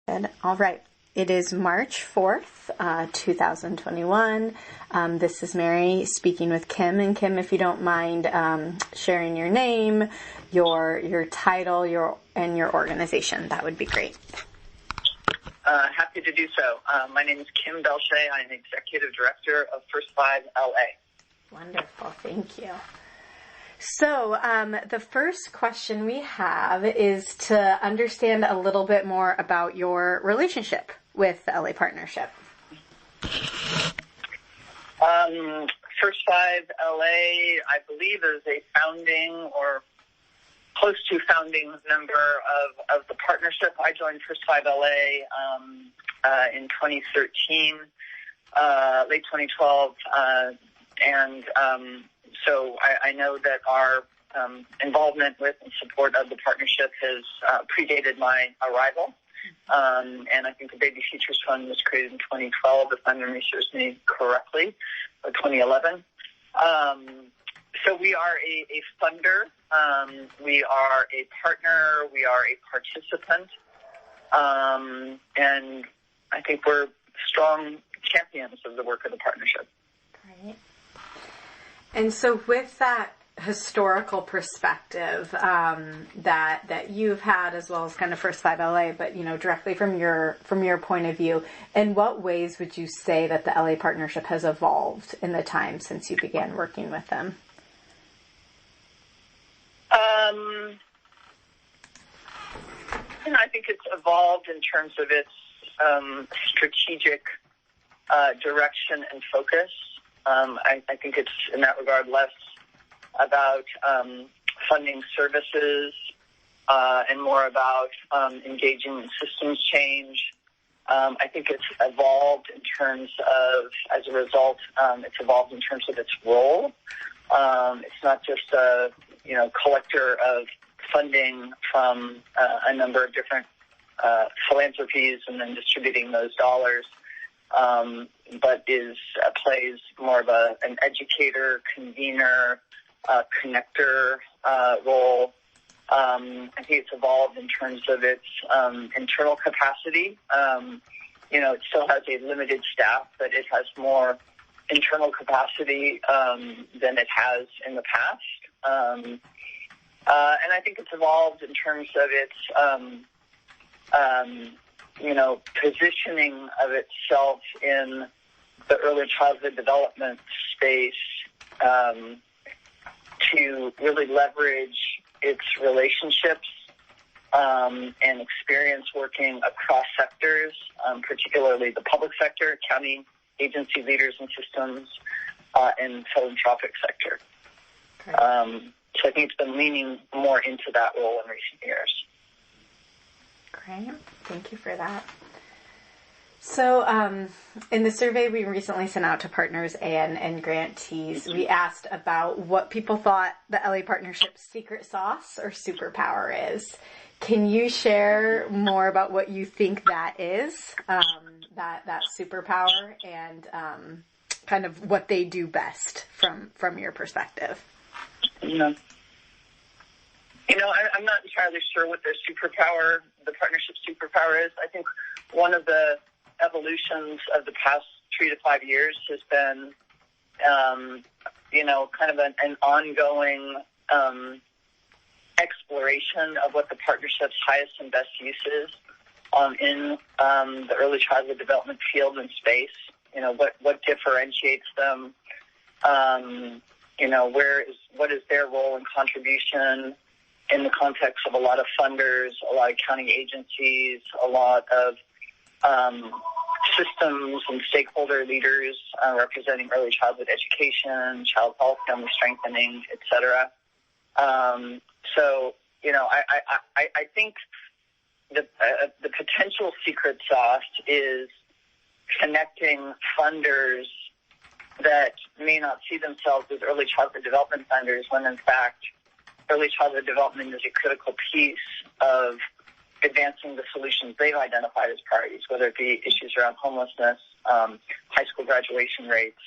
Good. All right. It is March 4th, 2021. This is Mary speaking with Kim. And Kim, if you don't mind sharing your name, your title, and your organization, that would be great. Happy to do so. My name is Kim Belche. I'm Executive Director of First 5 LA. Wonderful. Thank you. So the first question we have is to understand a little bit more about your relationship with the LA Partnership. First 5 LA, I believe, is a founding or close to founding member of the partnership. I joined First 5 LA in 2013, late 2012, so I know that our involvement with and support of the partnership has predated my arrival. And I think the Baby Futures Fund was created in 2012, if my memory serves me correctly, or 2011. So we are a funder. We are a partner. We are a participant. And I think we're strong champions of the work of the partnership. Great. And so with that historical perspective that you've had, as well as kind of First 5 LA, but directly from your point of view, in what ways would you say that the LA Partnership has evolved in the time since you began working with them? I think it's evolved in terms of its strategic direction and focus. I think it's, in that regard, less about funding services and more about engaging in systems change. I think it's evolved in terms of, as a result, it's evolved in terms of its role. It's not just a collector of funding from a number of different philanthropies and then distributing those dollars. But plays more of an educator, convener, connector role. I think it's evolved in terms of its internal capacity. It still has a limited staff, but it has more internal capacity than it has in the past. And I think it's evolved in terms of its positioning of itself in the early childhood development space to really leverage its relationships and experience working across sectors, particularly the public sector, county agency leaders and systems, and philanthropic sector. Okay. So I think it's been leaning more into that role in recent years. Great. Thank you for that. So in the survey we recently sent out to partners and grantees, we asked about what people thought the LA Partnership's secret sauce or superpower is. Can you share more about what you think that is, that superpower, and kind of what they do best from your perspective? Yeah. I'm not entirely sure what their superpower, the partnership's superpower is. I think one of the evolutions of the past 3 to 5 years has been, kind of an ongoing exploration of what the partnership's highest and best use is in the early childhood development field and space. What differentiates them? What is their role and contribution in the context of a lot of funders, a lot of county agencies, a lot of systems and stakeholder leaders representing early childhood education, child health, family strengthening, et cetera. I think the potential secret sauce is connecting funders that may not see themselves as early childhood development funders when, in fact, early childhood development is a critical piece of advancing the solutions they've identified as priorities, whether it be issues around homelessness, high school graduation rates,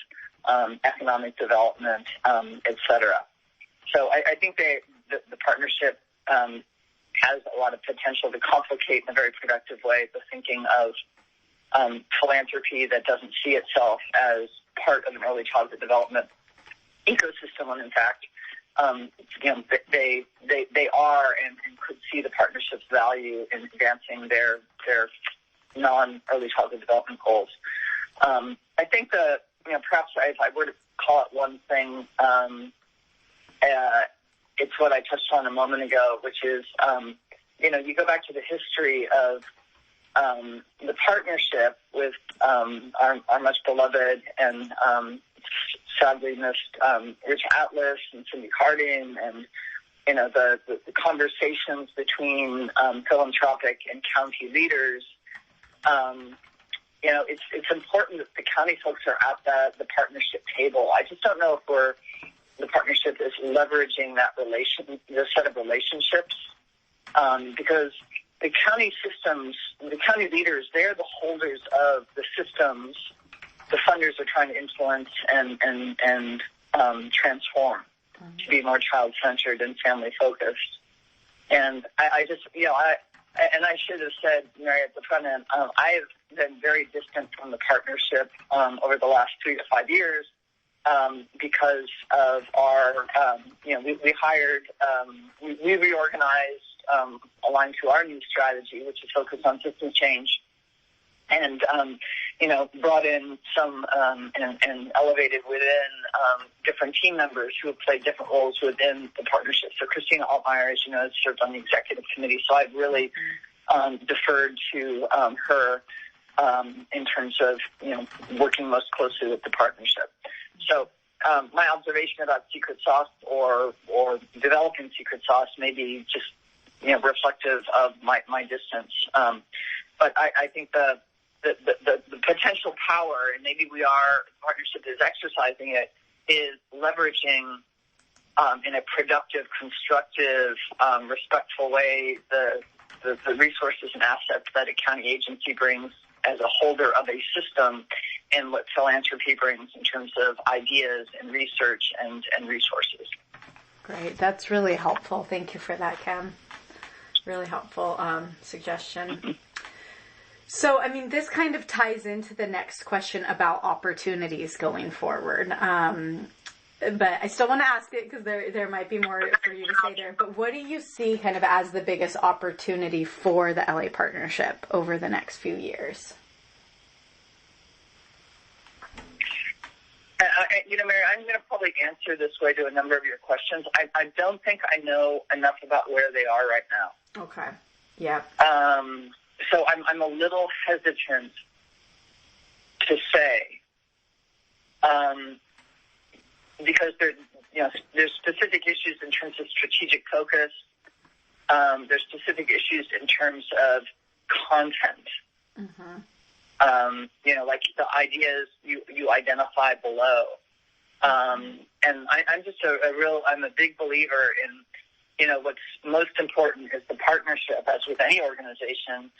economic development, et cetera. So I think the partnership has a lot of potential to complicate in a very productive way the thinking of philanthropy that doesn't see itself as part of an early childhood development ecosystem, when in fact, they are and could see the partnership's value in advancing their non-early childhood development goals. I think perhaps if I were to call it one thing, it's what I touched on a moment ago, which is, you go back to the history of the partnership with our much beloved and sadly missed Rich Atlas and Cindy Harding, and the conversations between philanthropic and county leaders. It's important that the county folks are at the partnership table. I just don't know if the partnership is leveraging the set of relationships, because the county systems, the county leaders, they're the holders of the systems the funders are trying to influence and transform to be more child-centered and family-focused. And I just, and I should have said, Mary, at the front end, I have been very distant from the partnership over the last 3 to 5 years because of our, we hired, we reorganized aligned to our new strategy, which is focused on system change, and, brought in some and elevated within different team members who have played different roles within the partnership. So Christina Altmaier, as you know, has served on the executive committee, so I've really deferred to her in terms of, working most closely with the partnership. So my observation about secret sauce or developing secret sauce may be just, reflective of my distance. But I think the potential power, and maybe the partnership is exercising it, is leveraging in a productive, constructive, respectful way the resources and assets that a county agency brings as a holder of a system, and what philanthropy brings in terms of ideas and research and resources. Great. That's really helpful. Thank you for that, Cam. Really helpful suggestion. So, this kind of ties into the next question about opportunities going forward. But I still want to ask it because there might be more for you to say there. But what do you see kind of as the biggest opportunity for the LA Partnership over the next few years? Mary, I'm going to probably answer this way to a number of your questions. I don't think I know enough about where they are right now. Okay. Yeah. So I'm a little hesitant to say, because there's specific issues in terms of strategic focus. There's specific issues in terms of content. Mm-hmm. Like the ideas you identify below. And I'm just I'm a big believer in, what's most important is the partnership, as with any organization,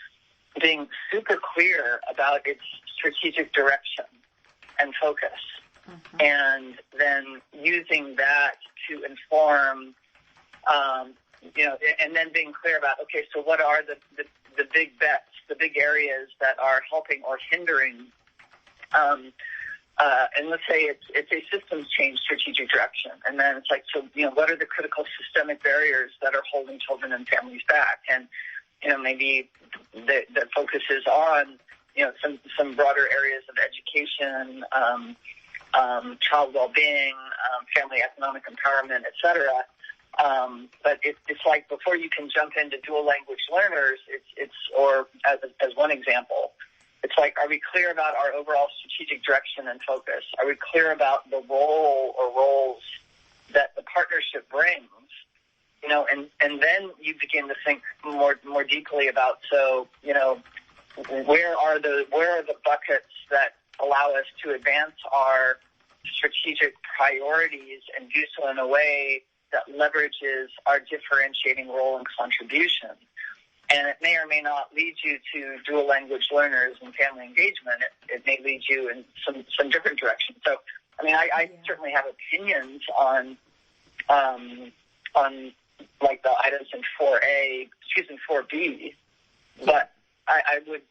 being super clear about its strategic direction and focus. Mm-hmm. And then using that to inform, and then being clear about, okay, so what are the big bets, the big areas that are helping or hindering, and let's say it's a systems change strategic direction. And then it's like, so, what are the critical systemic barriers that are holding children and families back? And, maybe the focus is on, some broader areas of education, child well-being, family economic empowerment, et cetera. But it's like before you can jump into dual language learners, or as one example, it's like, are we clear about our overall strategic direction and focus? Are we clear about the role or roles that the partnership brings? And then you begin to think more deeply about, so, where are the buckets that allow us to advance our strategic priorities and do so in a way that leverages our differentiating role and contribution. And it may or may not lead you to dual language learners and family engagement. It may lead you in some different directions. So, I certainly have opinions on like the items in 4B, but I would